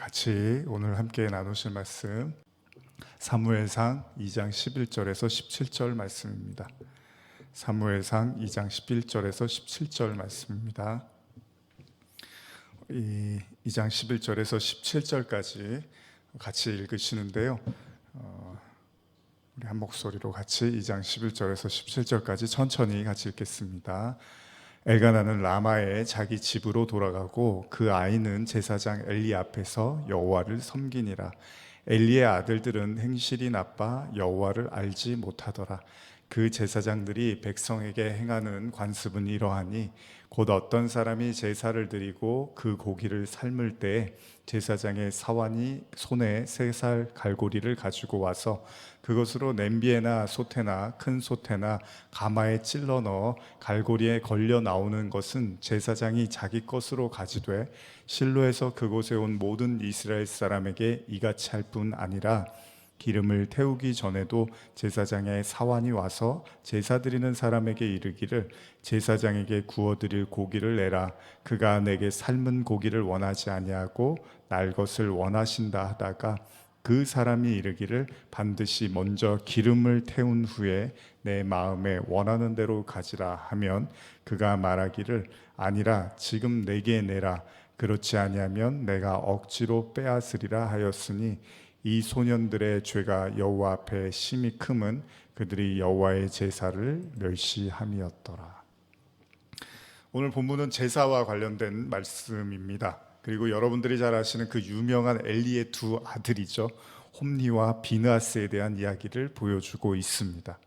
같이 오늘 함께 나누실 말씀 사무엘상 2장 11절에서 17절 말씀입니다. 사무엘상 2장 11절에서 17절 말씀입니다. 이 2장 11절에서 17절까지 같이 읽으시는데요. 우리 한 목소리로 같이 2장 11절에서 17절까지 천천히 같이 읽겠습니다. 엘가나는 라마에 자기 집으로 돌아가고 그 아이는 제사장 엘리 앞에서 여호와를 섬기니라. 엘리의 아들들은 행실이 나빠 여호와를 알지 못하더라. 그 제사장들이 백성에게 행하는 관습은 이러하니 곧 어떤 사람이 제사를 드리고 그 고기를 삶을 때 제사장의 사환이 손에 3살 갈고리를 가지고 와서 그것으로 냄비에나 솥에나 큰 솥에나 가마에 찔러 넣어 갈고리에 걸려 나오는 것은 제사장이 자기 것으로 가지되 실로에서 그곳에 온 모든 이스라엘 사람에게 이같이 할 뿐 아니라 기름을 태우기 전에도 제사장의 사환이 와서 제사 드리는 사람에게 이르기를 제사장에게 구워드릴 고기를 내라. 그가 내게 삶은 고기를 원하지 아니하고 날 것을 원하신다 하다가 그 사람이 이르기를 반드시 먼저 기름을 태운 후에 내 마음에 원하는 대로 가지라 하면 그가 말하기를 아니라 지금 내게 내라. 그렇지 아니하면 내가 억지로 빼앗으리라 하였으니 이 소년들의 죄가 여호와 앞에 심히 크면 그들이 여호와의 제사를 멸시함이었더라. 오늘 본문은 제사와 관련된 말씀입니다. 그리고 여러분들이 잘 아시는 그 유명한 엘리의 2 아들이죠, 홈니와 비느하스에 대한 이야기를 보여주고 있습니다.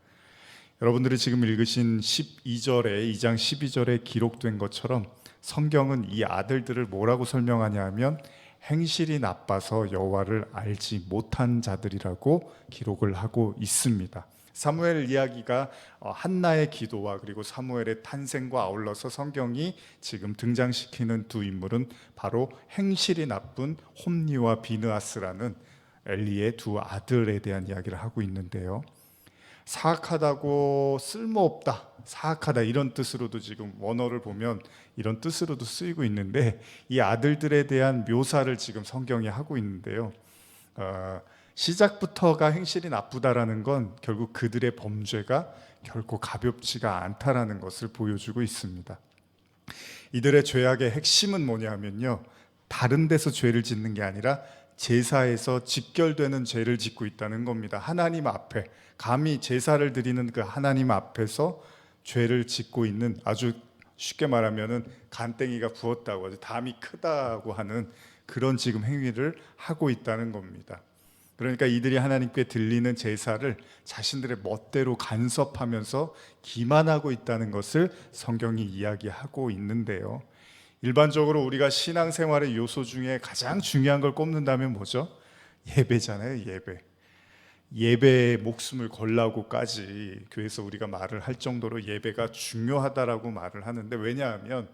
여러분들이 지금 읽으신 12절에 2장 12절에 기록된 것처럼 성경은 이 아들들을 뭐라고 설명하냐면 행실이 나빠서 여호와를 알지 못한 자들이라고 기록을 하고 있습니다. 사무엘 이야기가 한나의 기도와 그리고 사무엘의 탄생과 아울러서 성경이 지금 등장시키는 2 인물은 바로 행실이 나쁜 홈니와 비느하스라는 엘리의 2 아들에 대한 이야기를 하고 있는데요. 사악하다고 쓸모없다, 사악하다 이런 뜻으로도 지금 원어를 보면 이런 뜻으로도 쓰이고 있는데 이 아들들에 대한 묘사를 지금 성경이 하고 있는데요. 시작부터가 행실이 나쁘다라는 건 결국 그들의 범죄가 결코 가볍지가 않다라는 것을 보여주고 있습니다. 이들의 죄악의 핵심은 뭐냐면요, 다른 데서 죄를 짓는 게 아니라 제사에서 직결되는 죄를 짓고 있다는 겁니다. 하나님 앞에, 감히 제사를 드리는 그 하나님 앞에서 죄를 짓고 있는, 아주 쉽게 말하면은 간땡이가 부었다고 하죠, 담이 크다고 하는 그런 지금 행위를 하고 있다는 겁니다. 그러니까 이들이 하나님께 드리는 제사를 자신들의 멋대로 간섭하면서 기만하고 있다는 것을 성경이 이야기하고 있는데요. 일반적으로 우리가 신앙생활의 요소 중에 가장 중요한 걸 꼽는다면 뭐죠? 예배잖아요. 예배에 목숨을 걸라고까지 교회에서 우리가 말을 할 정도로 예배가 중요하다라고 말을 하는데, 왜냐하면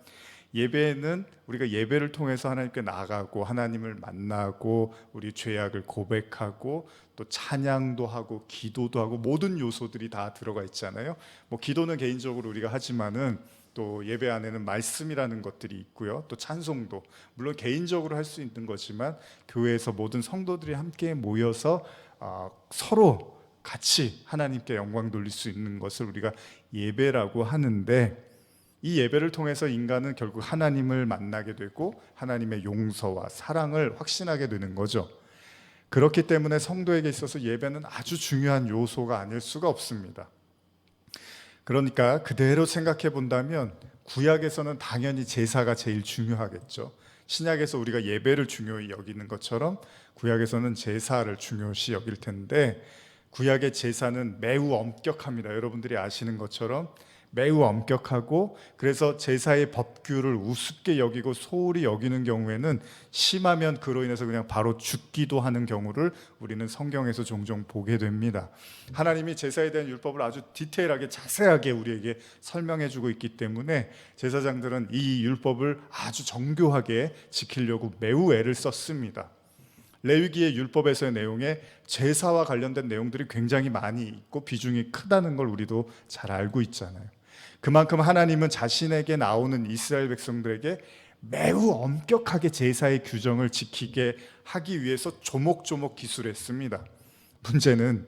예배는 우리가 예배를 통해서 하나님께 나아가고 하나님을 만나고 우리 죄악을 고백하고 또 찬양도 하고 기도도 하고 모든 요소들이 다 들어가 있잖아요. 기도는 개인적으로 우리가 하지만은 또 예배 안에는 말씀이라는 것들이 있고요, 또 찬송도 물론 개인적으로 할 수 있는 거지만 교회에서 모든 성도들이 함께 모여서 서로 같이 하나님께 영광 돌릴 수 있는 것을 우리가 예배라고 하는데, 이 예배를 통해서 인간은 결국 하나님을 만나게 되고 하나님의 용서와 사랑을 확신하게 되는 거죠. 그렇기 때문에 성도에게 있어서 예배는 아주 중요한 요소가 아닐 수가 없습니다. 그러니까 그대로 생각해 본다면 구약에서는 당연히 제사가 제일 중요하겠죠. 신약에서 우리가 예배를 중요히 여기는 것처럼 구약에서는 제사를 중요시 여길 텐데, 구약의 제사는 매우 엄격합니다. 여러분들이 아시는 것처럼 매우 엄격하고, 그래서 제사의 법규를 우습게 여기고 소홀히 여기는 경우에는 심하면 그로 인해서 그냥 바로 죽기도 하는 경우를 우리는 성경에서 종종 보게 됩니다. 하나님이 제사에 대한 율법을 아주 디테일하게 자세하게 우리에게 설명해 주고 있기 때문에 제사장들은 이 율법을 아주 정교하게 지키려고 매우 애를 썼습니다. 레위기의 율법에서의 내용에 제사와 관련된 내용들이 굉장히 많이 있고 비중이 크다는 걸 우리도 잘 알고 있잖아요. 그만큼 하나님은 자신에게 나오는 이스라엘 백성들에게 매우 엄격하게 제사의 규정을 지키게 하기 위해서 조목조목 기술했습니다. 문제는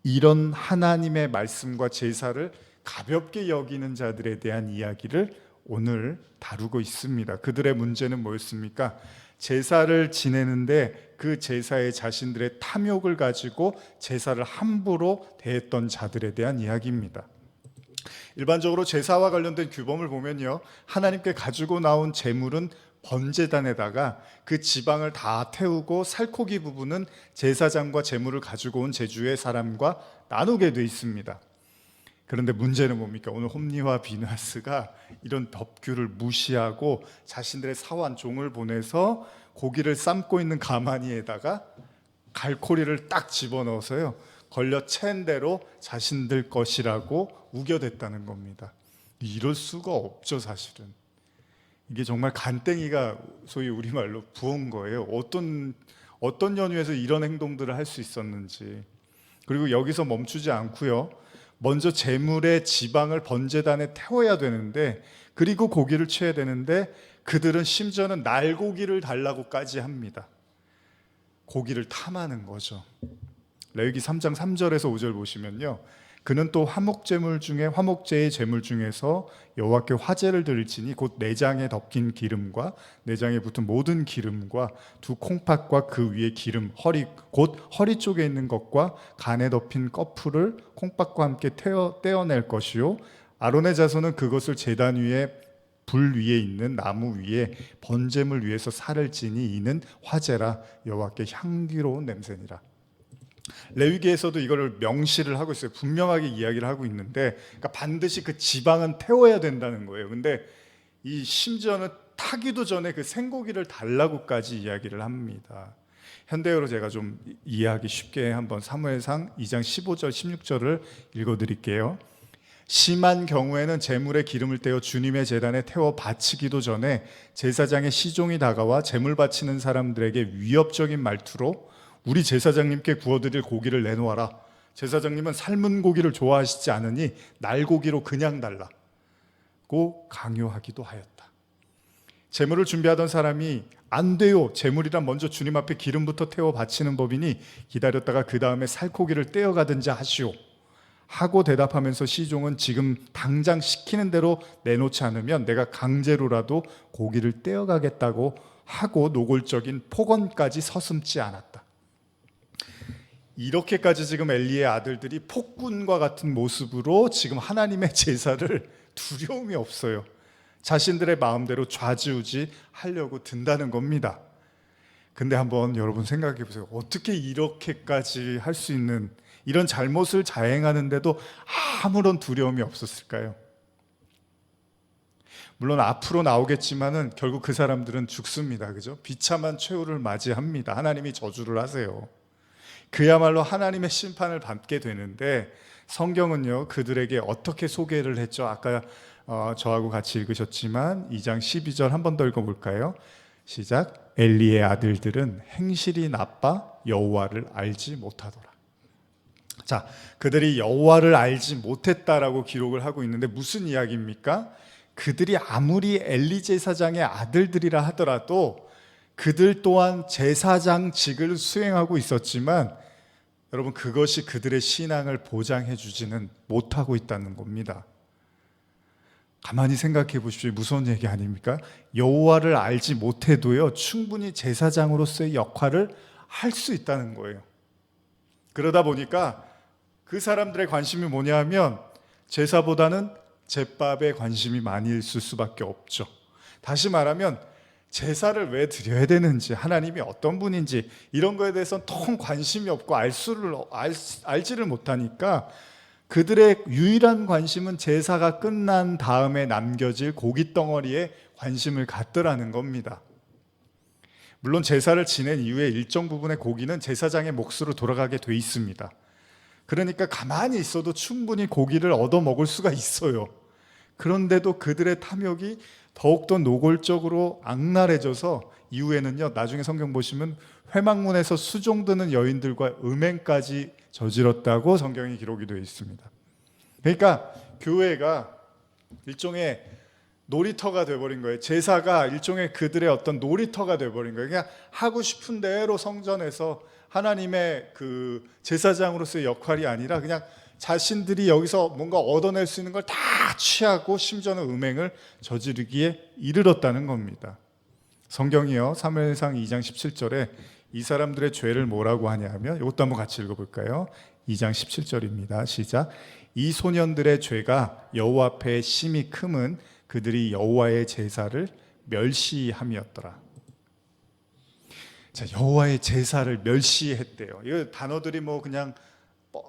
이런 하나님의 말씀과 제사를 가볍게 여기는 자들에 대한 이야기를 오늘 다루고 있습니다. 그들의 문제는 뭐였습니까? 제사를 지내는데 그 제사에 자신들의 탐욕을 가지고 제사를 함부로 대했던 자들에 대한 이야기입니다. 일반적으로 제사와 관련된 규범을 보면요, 하나님께 가지고 나온 제물은 번제단에다가 그 지방을 다 태우고 살코기 부분은 제사장과 제물을 가지고 온 제주의 사람과 나누게 돼 있습니다. 그런데 문제는 뭡니까? 오늘 홈리와 비누아스가 이런 법규를 무시하고 자신들의 사환 종을 보내서 고기를 삶고 있는 가마니에다가 갈코리를 딱 집어넣어서요, 걸려 챈 대로 자신들 것이라고 우겨댔다는 겁니다. 이럴 수가 없죠, 사실은. 이게 정말 간땡이가 소위 우리말로 부은 거예요. 어떤 연유에서 이런 행동들을 할 수 있었는지. 그리고 여기서 멈추지 않고요, 먼저 제물의 지방을 번제단에 태워야 되는데, 그리고 고기를 취해야 되는데, 그들은 심지어는 날고기를 달라고까지 합니다. 고기를 탐하는 거죠. 레위기 3장 3절에서 5절 보시면요, 그는 또 화목제의 제물 중에서 여호와께 화제를 드릴지니 곧 내장에 덮인 기름과 내장에 붙은 모든 기름과 두 콩팥과 그 위에 기름, 허리 쪽에 있는 것과 간에 덮인 꺼풀을 콩팥과 함께 떼어낼 것이요, 아론의 자손은 그것을 제단 위에 불 위에 있는 나무 위에 번제물 위에서 살을 찌니 이는 화제라, 여호와께 향기로운 냄새니라. 레위기에서도 이거를 명시를 하고 있어요. 분명하게 이야기를 하고 있는데, 그러니까 반드시 그 지방은 태워야 된다는 거예요. 근데 이 심지어는 타기도 전에 그 생고기를 달라고까지 이야기를 합니다. 현대어로 제가 좀 이해하기 쉽게 한번 사무엘상 2장 15절 16절을 읽어드릴게요. 심한 경우에는 제물에 기름을 떼어 주님의 제단에 태워 바치기도 전에 제사장의 시종이 다가와 제물 바치는 사람들에게 위협적인 말투로 우리 제사장님께 구워드릴 고기를 내놓아라. 제사장님은 삶은 고기를 좋아하시지 않으니 날고기로 그냥 달라고 강요하기도 하였다. 제물을 준비하던 사람이 안 돼요, 제물이란 먼저 주님 앞에 기름부터 태워 바치는 법이니 기다렸다가 그 다음에 살코기를 떼어가든지 하시오 하고 대답하면서 시종은 지금 당장 시키는 대로 내놓지 않으면 내가 강제로라도 고기를 떼어가겠다고 하고 노골적인 폭언까지 서슴지 않았다. 이렇게까지 지금 엘리의 아들들이 폭군과 같은 모습으로 지금 하나님의 제사를 두려움이 없어요. 자신들의 마음대로 좌지우지 하려고 든다는 겁니다. 근데 한번 여러분 생각해 보세요. 어떻게 이렇게까지 할 수 있는, 이런 잘못을 자행하는데도 아무런 두려움이 없었을까요? 물론 앞으로 나오겠지만은 결국 그 사람들은 죽습니다. 그죠? 비참한 최후를 맞이합니다. 하나님이 저주를 하세요. 그야말로 하나님의 심판을 받게 되는데, 성경은요 그들에게 어떻게 소개를 했죠? 아까 저하고 같이 읽으셨지만 2장 12절 한 번 더 읽어볼까요? 시작. 엘리의 아들들은 행실이 나빠 여호와를 알지 못하더라. 자, 그들이 여호와를 알지 못했다라고 기록을 하고 있는데 무슨 이야기입니까? 그들이 아무리 엘리 제사장의 아들들이라 하더라도 그들 또한 제사장직을 수행하고 있었지만, 여러분 그것이 그들의 신앙을 보장해 주지는 못하고 있다는 겁니다. 가만히 생각해 보십시오. 무서운 얘기 아닙니까? 여호와를 알지 못해도요 충분히 제사장으로서의 역할을 할 수 있다는 거예요. 그러다 보니까 그 사람들의 관심이 뭐냐 하면 제사보다는 제밥에 관심이 많이 있을 수밖에 없죠. 다시 말하면 제사를 왜 드려야 되는지, 하나님이 어떤 분인지 이런 거에 대해서는 통 관심이 없고 알지를 못하니까 그들의 유일한 관심은 제사가 끝난 다음에 남겨질 고기 덩어리에 관심을 갖더라는 겁니다. 물론 제사를 지낸 이후에 일정 부분의 고기는 제사장의 몫으로 돌아가게 돼 있습니다. 그러니까 가만히 있어도 충분히 고기를 얻어 먹을 수가 있어요. 그런데도 그들의 탐욕이 더욱더 노골적으로 악랄해져서 이후에는요 나중에 성경 보시면 회막문에서 수종드는 여인들과 음행까지 저질렀다고 성경이 기록이 되어 있습니다. 그러니까 교회가 일종의 놀이터가 돼버린 거예요. 제사가 일종의 그들의 어떤 놀이터가 돼버린 거예요. 그냥 하고 싶은 대로 성전에서 하나님의 그 제사장으로서의 역할이 아니라 그냥 자신들이 여기서 뭔가 얻어낼 수 있는 걸 다 취하고 심지어는 음행을 저지르기에 이르렀다는 겁니다. 성경이요, 사무엘상 2장 17절에 이 사람들의 죄를 뭐라고 하냐 하면, 이것도 한번 같이 읽어볼까요? 2장 17절입니다. 시작. 이 소년들의 죄가 여호와 앞에 심히 크면 그들이 여호와의 제사를 멸시함이었더라. 자, 여호와의 제사를 멸시했대요. 이 단어들이 뭐 그냥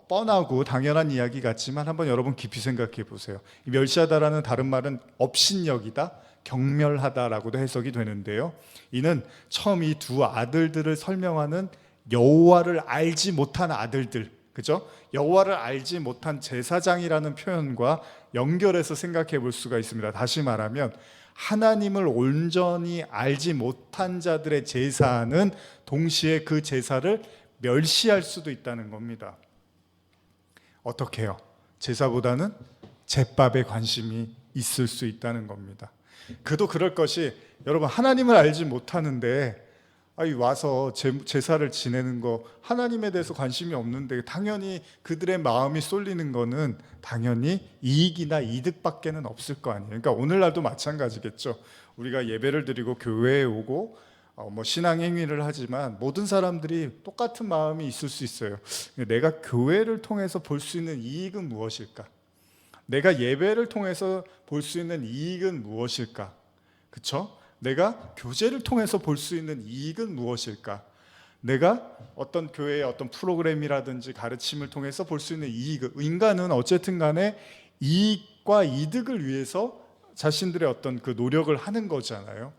뻔하고 당연한 이야기 같지만 한번 여러분 깊이 생각해 보세요. 멸시하다라는 다른 말은 업신여기다, 경멸하다라고도 해석이 되는데요. 이는 처음 이 두 아들들을 설명하는 여호와를 알지 못한 아들들, 그죠? 여호와를 알지 못한 제사장이라는 표현과 연결해서 생각해 볼 수가 있습니다. 다시 말하면 하나님을 온전히 알지 못한 자들의 제사는 동시에 그 제사를 멸시할 수도 있다는 겁니다. 어떻게 해요? 제사보다는 제밥에 관심이 있을 수 있다는 겁니다. 그도 그럴 것이, 여러분 하나님을 알지 못하는데 와서 제사를 지내는 거, 하나님에 대해서 관심이 없는데 당연히 그들의 마음이 쏠리는 거는 당연히 이익이나 이득밖에는 없을 거 아니에요. 그러니까 오늘날도 마찬가지겠죠. 우리가 예배를 드리고 교회에 오고 뭐 신앙 행위를 하지만 모든 사람들이 똑같은 마음이 있을 수 있어요. 내가 교회를 통해서 볼 수 있는 이익은 무엇일까? 내가 예배를 통해서 볼 수 있는 이익은 무엇일까? 그렇죠? 내가 교제를 통해서 볼 수 있는 이익은 무엇일까? 내가 어떤 교회의 어떤 프로그램이라든지 가르침을 통해서 볼 수 있는 이익, 인간은 어쨌든 간에 이익과 이득을 위해서 자신들의 어떤 그 노력을 하는 거잖아요.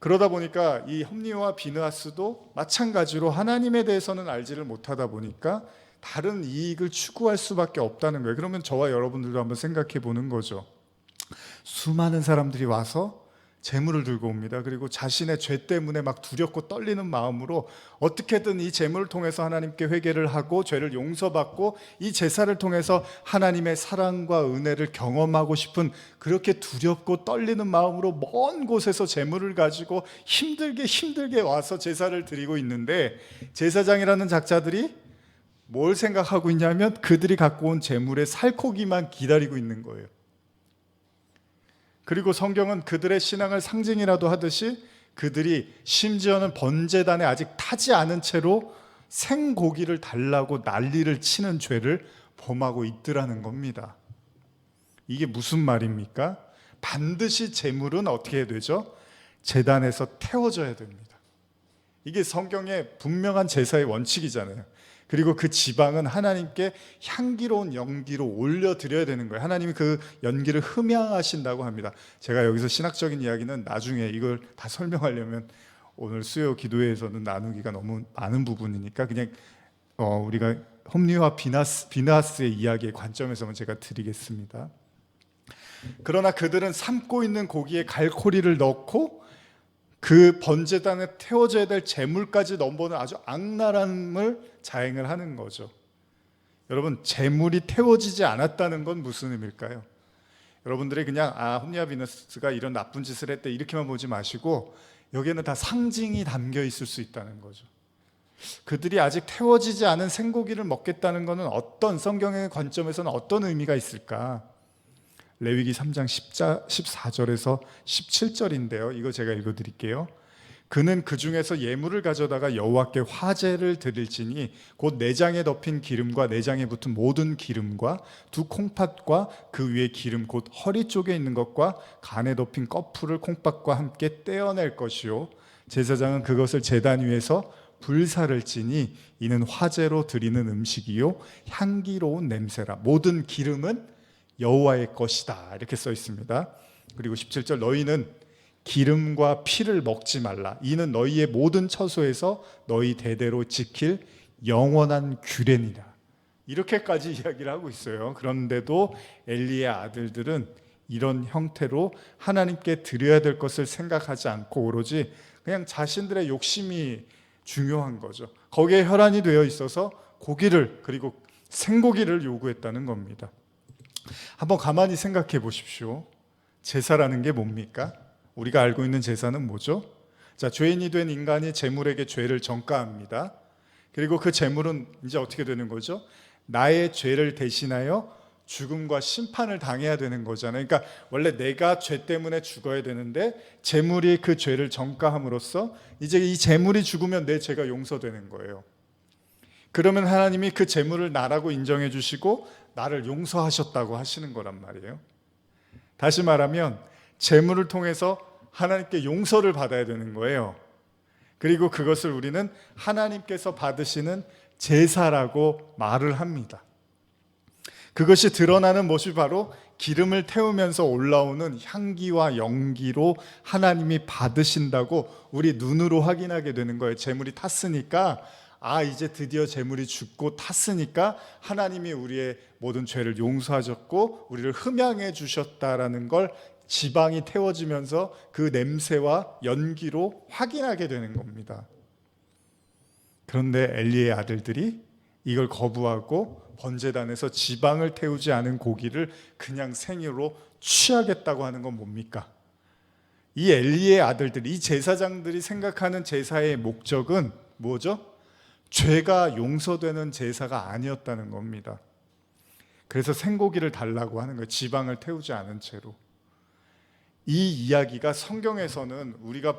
그러다 보니까 이 홈리와 비느하스도 마찬가지로 하나님에 대해서는 알지를 못하다 보니까 다른 이익을 추구할 수밖에 없다는 거예요. 그러면 저와 여러분들도 한번 생각해 보는 거죠. 수많은 사람들이 와서 재물을 들고 옵니다. 그리고 자신의 죄 때문에 막 두렵고 떨리는 마음으로 어떻게든 이 재물을 통해서 하나님께 회개를 하고 죄를 용서받고 이 제사를 통해서 하나님의 사랑과 은혜를 경험하고 싶은, 그렇게 두렵고 떨리는 마음으로 먼 곳에서 재물을 가지고 힘들게 와서 제사를 드리고 있는데, 제사장이라는 작자들이 뭘 생각하고 있냐면 그들이 갖고 온 재물의 살코기만 기다리고 있는 거예요. 그리고 성경은 그들의 신앙을 상징이라도 하듯이 그들이 심지어는 번제단에 아직 타지 않은 채로 생고기를 달라고 난리를 치는 죄를 범하고 있더라는 겁니다. 이게 무슨 말입니까? 반드시 제물은 어떻게 해야 되죠? 제단에서 태워져야 됩니다. 이게 성경의 분명한 제사의 원칙이잖아요. 그리고 그 지방은 하나님께 향기로운 연기로 올려드려야 되는 거예요. 하나님이 그 연기를 흠양하신다고 합니다. 제가 여기서 신학적인 이야기는 나중에, 이걸 다 설명하려면 오늘 수요 기도회에서는 나누기가 너무 많은 부분이니까 그냥 우리가 홈리와 비느하스의 이야기의 관점에서만 제가 드리겠습니다. 그러나 그들은 삶고 있는 고기에 갈코리를 넣고 그 번제단에 태워져야 될 제물까지 넘보는 아주 악랄함을 자행을 하는 거죠. 여러분, 제물이 태워지지 않았다는 건 무슨 의미일까요? 여러분들이 그냥 홈리와 비느하스가 이런 나쁜 짓을 했대 이렇게만 보지 마시고 여기에는 다 상징이 담겨 있을 수 있다는 거죠. 그들이 아직 태워지지 않은 생고기를 먹겠다는 것은 어떤, 성경의 관점에서는 어떤 의미가 있을까? 레위기 3장 14절에서 17절인데요. 이거 제가 읽어드릴게요. 그는 그 중에서 예물을 가져다가 여호와께 화제를 드릴지니 곧 내장에 덮인 기름과 내장에 붙은 모든 기름과 두 콩팥과 그 위에 기름 곧 허리 쪽에 있는 것과 간에 덮인 꺼풀을 콩팥과 함께 떼어낼 것이요 제사장은 그것을 제단 위에서 불사를 찌니 이는 화제로 드리는 음식이요 향기로운 냄새라. 모든 기름은 여호와의 것이다, 이렇게 써 있습니다. 그리고 17절, 너희는 기름과 피를 먹지 말라. 이는 너희의 모든 처소에서 너희 대대로 지킬 영원한 규례니라. 이렇게까지 이야기를 하고 있어요. 그런데도 엘리의 아들들은 이런 형태로 하나님께 드려야 될 것을 생각하지 않고 오로지 그냥 자신들의 욕심이 중요한 거죠. 거기에 혈안이 되어 있어서 고기를, 그리고 생고기를 요구했다는 겁니다. 한번 가만히 생각해 보십시오. 제사라는 게 뭡니까? 우리가 알고 있는 제사는 뭐죠? 자, 죄인이 된 인간이 제물에게 죄를 전가합니다. 그리고 그 제물은 이제 어떻게 되는 거죠? 나의 죄를 대신하여 죽음과 심판을 당해야 되는 거잖아요. 그러니까 원래 내가 죄 때문에 죽어야 되는데 제물이 그 죄를 전가함으로써 이제 이 제물이 죽으면 내 죄가 용서되는 거예요. 그러면 하나님이 그 제물을 나라고 인정해 주시고 나를 용서하셨다고 하시는 거란 말이에요. 다시 말하면 제물을 통해서 하나님께 용서를 받아야 되는 거예요. 그리고 그것을 우리는 하나님께서 받으시는 제사라고 말을 합니다. 그것이 드러나는 모습이 바로 기름을 태우면서 올라오는 향기와 연기로 하나님이 받으신다고 우리 눈으로 확인하게 되는 거예요. 제물이 탔으니까 이제 드디어 제물이 죽고 탔으니까 하나님이 우리의 모든 죄를 용서하셨고 우리를 흠양해 주셨다라는 걸 지방이 태워지면서 그 냄새와 연기로 확인하게 되는 겁니다. 그런데 엘리의 아들들이 이걸 거부하고 번제단에서 지방을 태우지 않은 고기를 그냥 생으로 취하겠다고 하는 건 뭡니까? 이 엘리의 아들들, 이 제사장들이 생각하는 제사의 목적은 뭐죠? 죄가 용서되는 제사가 아니었다는 겁니다. 그래서 생고기를 달라고 하는 거예요. 지방을 태우지 않은 채로. 이 이야기가 성경에서는 우리가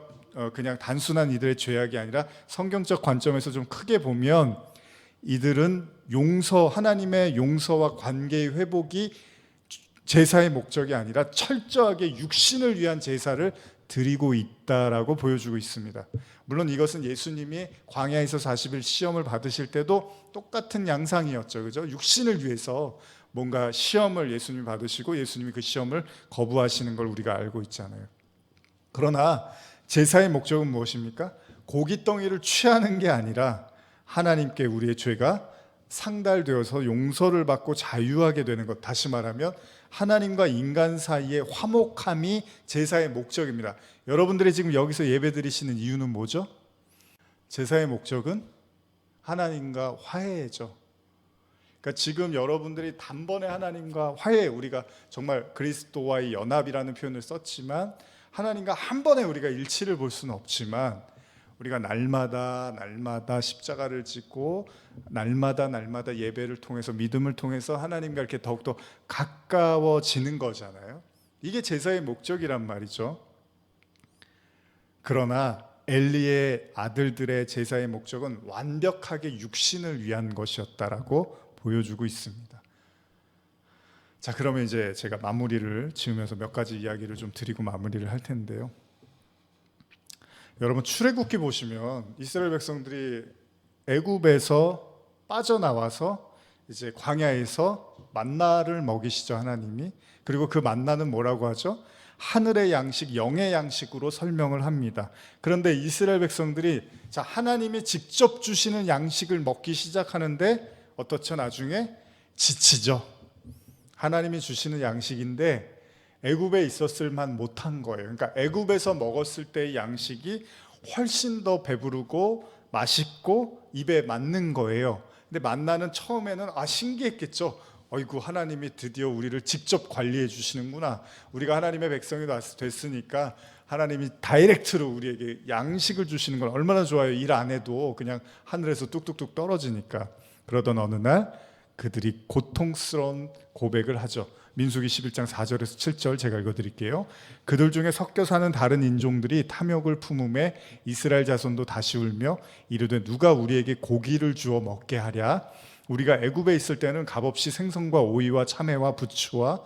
그냥 단순한 이들의 죄악이 아니라 성경적 관점에서 좀 크게 보면 이들은 하나님의 용서와 관계의 회복이 제사의 목적이 아니라 철저하게 육신을 위한 제사를 드리고 있다라고 보여주고 있습니다. 물론 이것은 예수님이 광야에서 40일 시험을 받으실 때도 똑같은 양상이었죠. 그죠? 육신을 위해서 뭔가 시험을 예수님이 받으시고 예수님이 그 시험을 거부하시는 걸 우리가 알고 있잖아요. 그러나 제사의 목적은 무엇입니까? 고깃덩이를 취하는 게 아니라 하나님께 우리의 죄가 상달되어서 용서를 받고 자유하게 되는 것. 다시 말하면 하나님과 인간 사이의 화목함이 제사의 목적입니다. 여러분들이 지금 여기서 예배드리시는 이유는 뭐죠? 제사의 목적은 하나님과 화해죠. 그러니까 지금 여러분들이 단번에 하나님과 화해, 우리가 정말 그리스도와의 연합이라는 표현을 썼지만 하나님과 한 번에 우리가 일치를 볼 수는 없지만 우리가 날마다 십자가를 짓고 날마다 예배를 통해서 믿음을 통해서 하나님과 이렇게 더욱더 가까워지는 거잖아요. 이게 제사의 목적이란 말이죠. 그러나 엘리의 아들들의 제사의 목적은 완벽하게 육신을 위한 것이었다라고 보여주고 있습니다. 자, 그러면 이제 제가 마무리를 지으면서 몇 가지 이야기를 좀 드리고 마무리를 할 텐데요. 여러분 출애굽기 보시면 이스라엘 백성들이 애굽에서 빠져나와서 이제 광야에서 만나를 먹이시죠, 하나님이. 그리고 그 만나는 뭐라고 하죠? 하늘의 양식, 영의 양식으로 설명을 합니다. 그런데 이스라엘 백성들이 하나님이 직접 주시는 양식을 먹기 시작하는데 어떻죠? 나중에 지치죠. 하나님이 주시는 양식인데 애굽에 있었을 만 못한 거예요. 그러니까 애굽에서 먹었을 때의 양식이 훨씬 더 배부르고 맛있고 입에 맞는 거예요. 근데 만나는 처음에는 신기했겠죠. 어이구, 하나님이 드디어 우리를 직접 관리해 주시는구나. 우리가 하나님의 백성이 됐으니까 하나님이 다이렉트로 우리에게 양식을 주시는 건 얼마나 좋아요. 일 안 해도 그냥 하늘에서 뚝뚝뚝 떨어지니까. 그러던 어느 날 그들이 고통스러운 고백을 하죠. 민수기 11장 4절에서 7절 제가 읽어드릴게요. 그들 중에 섞여 사는 다른 인종들이 탐욕을 품음에 이스라엘 자손도 다시 울며 이르되 누가 우리에게 고기를 주어 먹게 하랴. 우리가 애굽에 있을 때는 값없이 생선과 오이와 참외와 부추와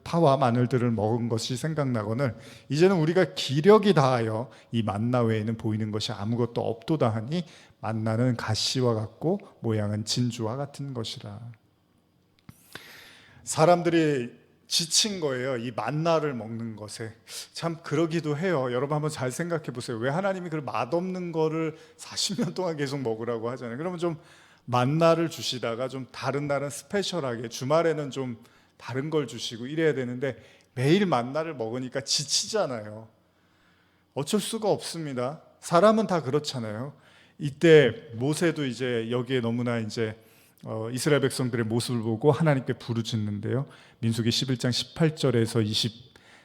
파와 마늘들을 먹은 것이 생각나거늘 이제는 우리가 기력이 다하여 이 만나 외에는 보이는 것이 아무것도 없도다 하니 만나는 가시와 같고 모양은 진주와 같은 것이라. 사람들이 지친 거예요. 이 만나를 먹는 것에. 참 그러기도 해요. 여러분 한번 잘 생각해 보세요. 왜 하나님이 그 맛없는 거를 40년 동안 계속 먹으라고 하잖아요. 그러면 좀 만나를 주시다가 좀 다른 날은 스페셜하게, 주말에는 좀 다른 걸 주시고 이래야 되는데 매일 만나를 먹으니까 지치잖아요. 어쩔 수가 없습니다. 사람은 다 그렇잖아요. 이때 모세도 이제 여기에 너무나 이제 이스라엘 백성들의 모습을 보고 하나님께 부르짖는데요. 민수기 11장 18절에서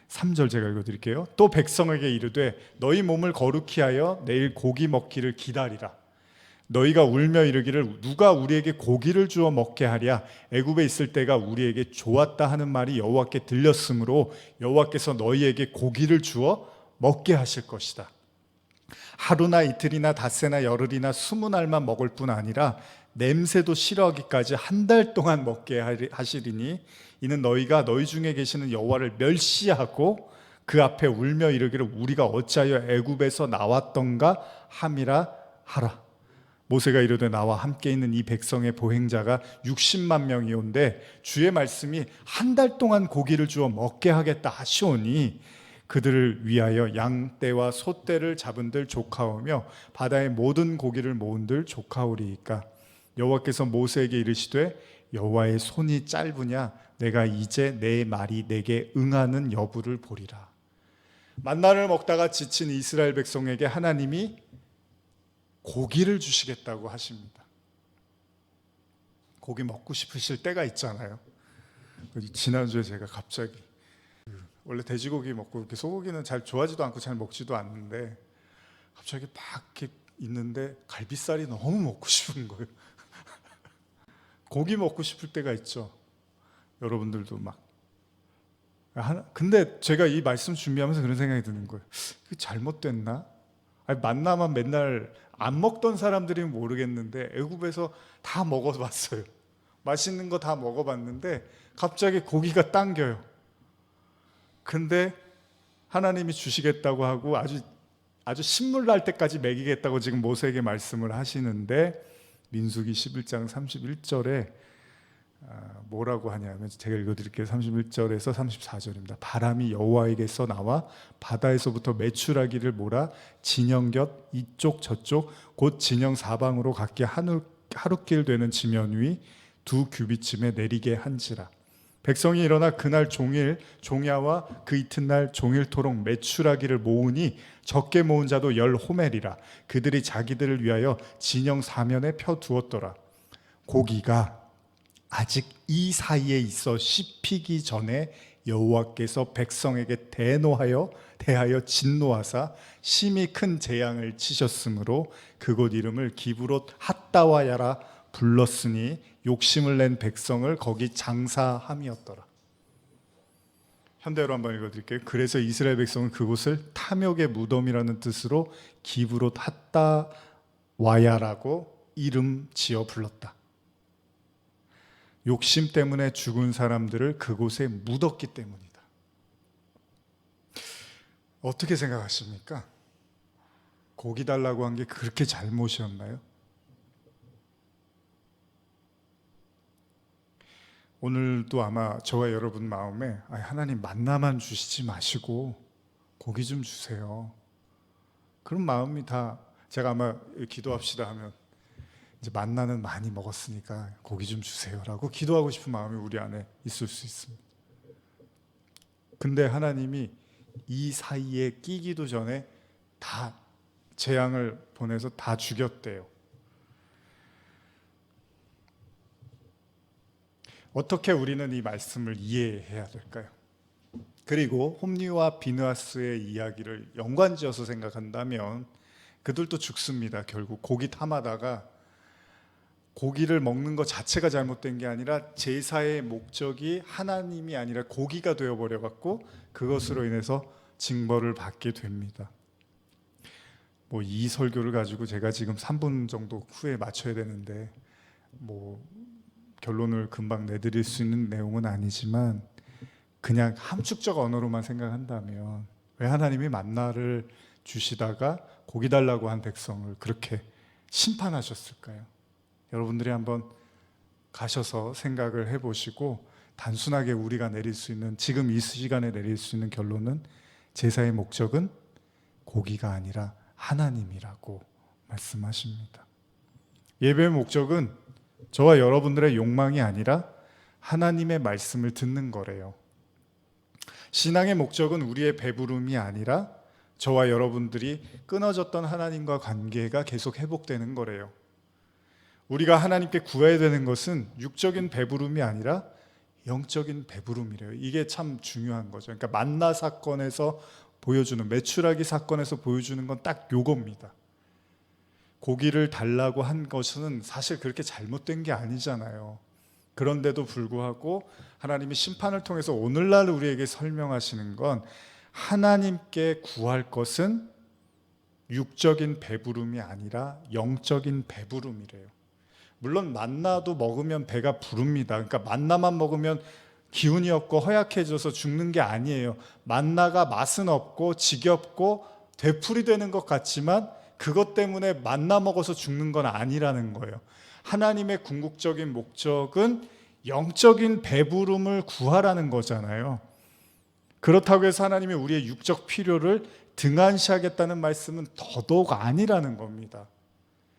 23절 제가 읽어드릴게요. 또 백성에게 이르되 너희 몸을 거룩히 하여 내일 고기 먹기를 기다리라. 너희가 울며 이르기를 누가 우리에게 고기를 주어 먹게 하랴. 애굽에 있을 때가 우리에게 좋았다 하는 말이 여호와께 들렸으므로 여호와께서 너희에게 고기를 주어 먹게 하실 것이다. 하루나 이틀이나 닷새나 열흘이나 20날만 먹을 뿐 아니라 냄새도 싫어하기까지 한 달 동안 먹게 하시리니 이는 너희가 너희 중에 계시는 여호와를 멸시하고 그 앞에 울며 이르기를 우리가 어찌하여 애굽에서 나왔던가 함이라 하라. 모세가 이르되 나와 함께 있는 이 백성의 보행자가 60만 명이온데 주의 말씀이 한 달 동안 고기를 주어 먹게 하겠다 하시오니 그들을 위하여 양떼와 소떼를 잡은들 조카오며 바다의 모든 고기를 모은들 조카오리이까. 여호와께서 모세에게 이르시되 여호와의 손이 짧으냐 내가 이제 내 말이 내게 응하는 여부를 보리라. 만나를 먹다가 지친 이스라엘 백성에게 하나님이 고기를 주시겠다고 하십니다. 고기 먹고 싶으실 때가 있잖아요. 지난주에 제가 갑자기 원래 돼지고기 먹고 이렇게 소고기는 잘 좋아하지도 않고 잘 먹지도 않는데 갑자기 막 이렇게 있는데 갈비살이 너무 먹고 싶은 거예요. 고기 먹고 싶을 때가 있죠. 여러분들도 막. 근데 제가 이 말씀 준비하면서 그런 생각이 드는 거예요. 이게 잘못됐나? 아니, 만나만 맨날 안 먹던 사람들이면 모르겠는데 애굽에서 다 먹어봤어요. 맛있는 거 다 먹어봤는데 갑자기 고기가 당겨요. 근데 하나님이 주시겠다고 하고 아주 신물 날 때까지 먹이겠다고 지금 모세에게 말씀을 하시는데 민수기 11장 31절에 뭐라고 하냐면 제가 읽어드릴게요. 31절에서 34절입니다. 바람이 여호와에게서 나와 바다에서부터 메추라기를 몰아 진영 곁 이쪽 저쪽 곧 진영 사방으로 각기 하룻길 되는 지면 위 2규빗쯤에 내리게 한지라. 백성이 일어나 그날 종일 종야와 그 이튿날 종일토록 메추라기를 모으니 적게 모은 자도 10호멜이라. 그들이 자기들을 위하여 진영 사면에 펴 두었더라. 고기가 아직 이 사이에 있어 씹히기 전에 여호와께서 백성에게 대하여 진노하사 심히 큰 재앙을 치셨으므로 그곳 이름을 기브롯 핫다와야라 불렀으니 욕심을 낸 백성을 거기 장사함이었더라. 현대어로 한번 읽어드릴게요. 그래서 이스라엘 백성은 그곳을 탐욕의 무덤이라는 뜻으로 기브롯 핫다와야라고 이름 지어 불렀다. 욕심 때문에 죽은 사람들을 그곳에 묻었기 때문이다. 어떻게 생각하십니까? 고기 달라고 한 게 그렇게 잘못이었나요? 오늘도 아마 저와 여러분 마음에 하나님 만나만 주시지 마시고 고기 좀 주세요. 그런 마음이 다 제가 아마 기도합시다 하면 이제 만나는 많이 먹었으니까 고기 좀 주세요라고 기도하고 싶은 마음이 우리 안에 있을 수 있습니다. 근데 하나님이 이 사이에 끼기도 전에 다 재앙을 보내서 다 죽였대요. 어떻게 우리는 이 말씀을 이해해야 될까요? 그리고 홈리와 비느하스의 이야기를 연관지어서 생각한다면 그들도 죽습니다. 결국 고기 탐하다가 고기를 먹는 것 자체가 잘못된 게 아니라 제사의 목적이 하나님이 아니라 고기가 되어버려 갖고 그것으로 인해서 징벌을 받게 됩니다. 이 설교를 가지고 제가 지금 3분 정도 후에 마쳐야 되는데 결론을 금방 내드릴 수 있는 내용은 아니지만 그냥 함축적 언어로만 생각한다면 왜 하나님이 만나를 주시다가 고기 달라고 한 백성을 그렇게 심판하셨을까요? 여러분들이 한번 가셔서 생각을 해보시고 단순하게 우리가 내릴 수 있는 지금 이 시간에 내릴 수 있는 결론은 제사의 목적은 고기가 아니라 하나님이라고 말씀하십니다. 예배의 목적은 저와 여러분들의 욕망이 아니라 하나님의 말씀을 듣는 거래요. 신앙의 목적은 우리의 배부름이 아니라 저와 여러분들이 끊어졌던 하나님과 관계가 계속 회복되는 거래요. 우리가 하나님께 구해야 되는 것은 육적인 배부름이 아니라 영적인 배부름이래요. 이게 참 중요한 거죠. 그러니까 만나 사건에서 보여주는, 메추라기 사건에서 보여주는 건 딱 요겁니다. 고기를 달라고 한 것은 사실 그렇게 잘못된 게 아니잖아요. 그런데도 불구하고 하나님이 심판을 통해서 오늘날 우리에게 설명하시는 건 하나님께 구할 것은 육적인 배부름이 아니라 영적인 배부름이래요. 물론 만나도 먹으면 배가 부릅니다. 그러니까 만나만 먹으면 기운이 없고 허약해져서 죽는 게 아니에요. 만나가 맛은 없고 지겹고 되풀이 되는 것 같지만 그것 때문에 만나 먹어서 죽는 건 아니라는 거예요. 하나님의 궁극적인 목적은 영적인 배부름을 구하라는 거잖아요. 그렇다고 해서 하나님이 우리의 육적 필요를 등한시하겠다는 말씀은 더더욱 아니라는 겁니다.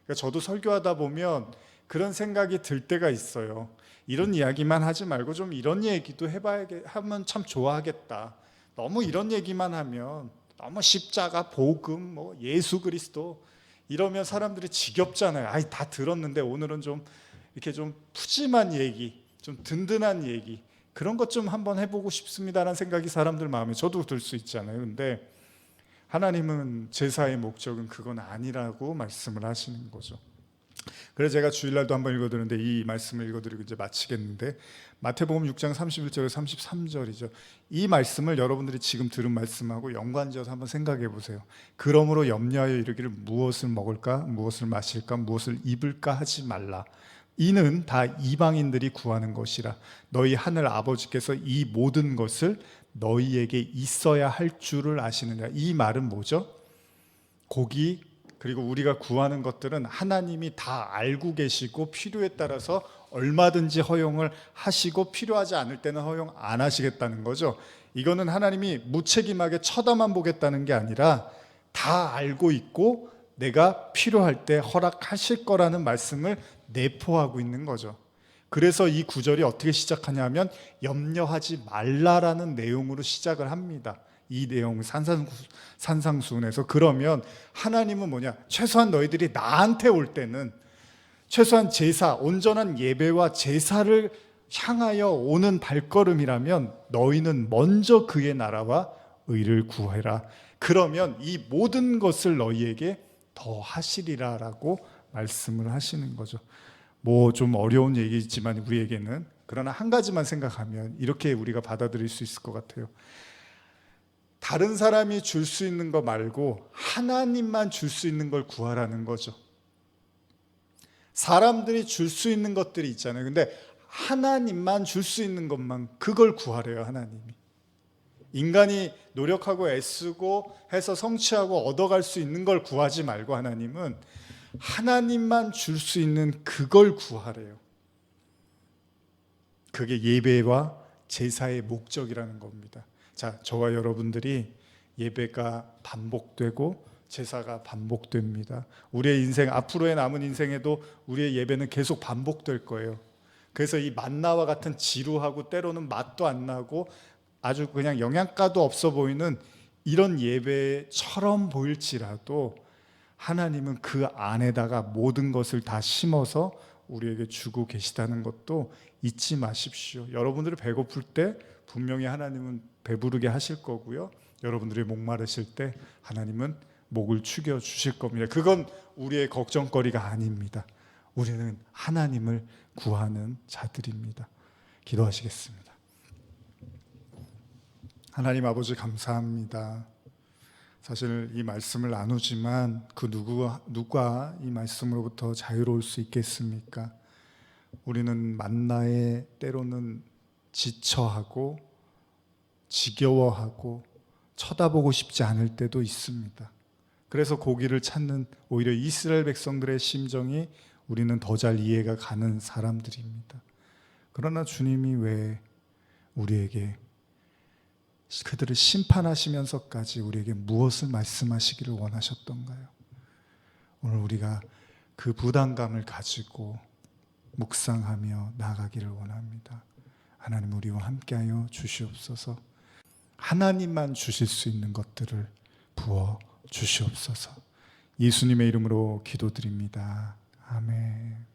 그러니까 저도 설교하다 보면 그런 생각이 들 때가 있어요. 이런 이야기만 하지 말고 좀 이런 얘기도 하면 참 좋아하겠다. 너무 이런 얘기만 하면 너무 십자가, 복음, 뭐 예수 그리스도 이러면 사람들이 지겹잖아요. 아이 다 들었는데 오늘은 좀 이렇게 좀 푸짐한 얘기, 좀 든든한 얘기 그런 것 좀 한번 해보고 싶습니다라는 생각이 사람들 마음에 저도 들 수 있잖아요. 근데 하나님은 제사의 목적은 그건 아니라고 말씀을 하시는 거죠. 그래서 제가 주일날도 한번 읽어드렸는데 이 말씀을 읽어드리고 이제 마치겠는데 마태복음 6장 31절에서 33절이죠. 이 말씀을 여러분들이 지금 들은 말씀하고 연관지어서 한번 생각해 보세요. 그러므로 염려하여 이르기를 무엇을 먹을까, 무엇을 마실까, 무엇을 입을까 하지 말라. 이는 다 이방인들이 구하는 것이라. 너희 하늘 아버지께서 이 모든 것을 너희에게 있어야 할 줄을 아시느니라. 이 말은 뭐죠? 고기 그리고 우리가 구하는 것들은 하나님이 다 알고 계시고 필요에 따라서 얼마든지 허용을 하시고 필요하지 않을 때는 허용 안 하시겠다는 거죠. 이거는 하나님이 무책임하게 쳐다만 보겠다는 게 아니라 다 알고 있고 내가 필요할 때 허락하실 거라는 말씀을 내포하고 있는 거죠. 그래서 이 구절이 어떻게 시작하냐면 염려하지 말라라는 내용으로 시작을 합니다. 이 내용 산상수훈에서. 그러면 하나님은 뭐냐? 최소한 너희들이 나한테 올 때는 최소한 제사, 온전한 예배와 제사를 향하여 오는 발걸음이라면 너희는 먼저 그의 나라와 의를 구해라. 그러면 이 모든 것을 너희에게 더 하시리라라고 말씀을 하시는 거죠. 뭐 좀 어려운 얘기지만 우리에게는, 그러나 한 가지만 생각하면 이렇게 우리가 받아들일 수 있을 것 같아요. 다른 사람이 줄 수 있는 거 말고 하나님만 줄 수 있는 걸 구하라는 거죠. 사람들이 줄 수 있는 것들이 있잖아요. 근데 하나님만 줄 수 있는 것만, 그걸 구하래요. 하나님이. 인간이 노력하고 애쓰고 해서 성취하고 얻어갈 수 있는 걸 구하지 말고 하나님은 하나님만 줄 수 있는 그걸 구하래요. 그게 예배와 제사의 목적이라는 겁니다. 자, 저와 여러분들이 예배가 반복되고 제사가 반복됩니다. 우리의 인생, 앞으로의 남은 인생에도 우리의 예배는 계속 반복될 거예요. 그래서 이 만나와 같은 지루하고 때로는 맛도 안 나고 아주 그냥 영양가도 없어 보이는 이런 예배처럼 보일지라도 하나님은 그 안에다가 모든 것을 다 심어서 우리에게 주고 계시다는 것도 잊지 마십시오. 여러분들이 배고플 때 분명히 하나님은 배부르게 하실 거고요. 여러분들이 목마르실 때 하나님은 목을 축여 주실 겁니다. 그건 우리의 걱정거리가 아닙니다. 우리는 하나님을 구하는 자들입니다. 기도하시겠습니다. 하나님 아버지 감사합니다. 사실 이 말씀을 나누지만 그 누가 이 말씀으로부터 자유로울 수 있겠습니까? 우리는 만나에 때로는 지쳐하고 지겨워하고 쳐다보고 싶지 않을 때도 있습니다. 그래서 고기를 찾는 오히려 이스라엘 백성들의 심정이 우리는 더 잘 이해가 가는 사람들입니다. 그러나 주님이 왜 우리에게 그들을 심판하시면서까지 우리에게 무엇을 말씀하시기를 원하셨던가요? 오늘 우리가 그 부담감을 가지고 묵상하며 나아가기를 원합니다. 하나님 우리와 함께하여 주시옵소서. 하나님만 주실 수 있는 것들을 부어 주시옵소서. 예수님의 이름으로 기도드립니다. 아멘.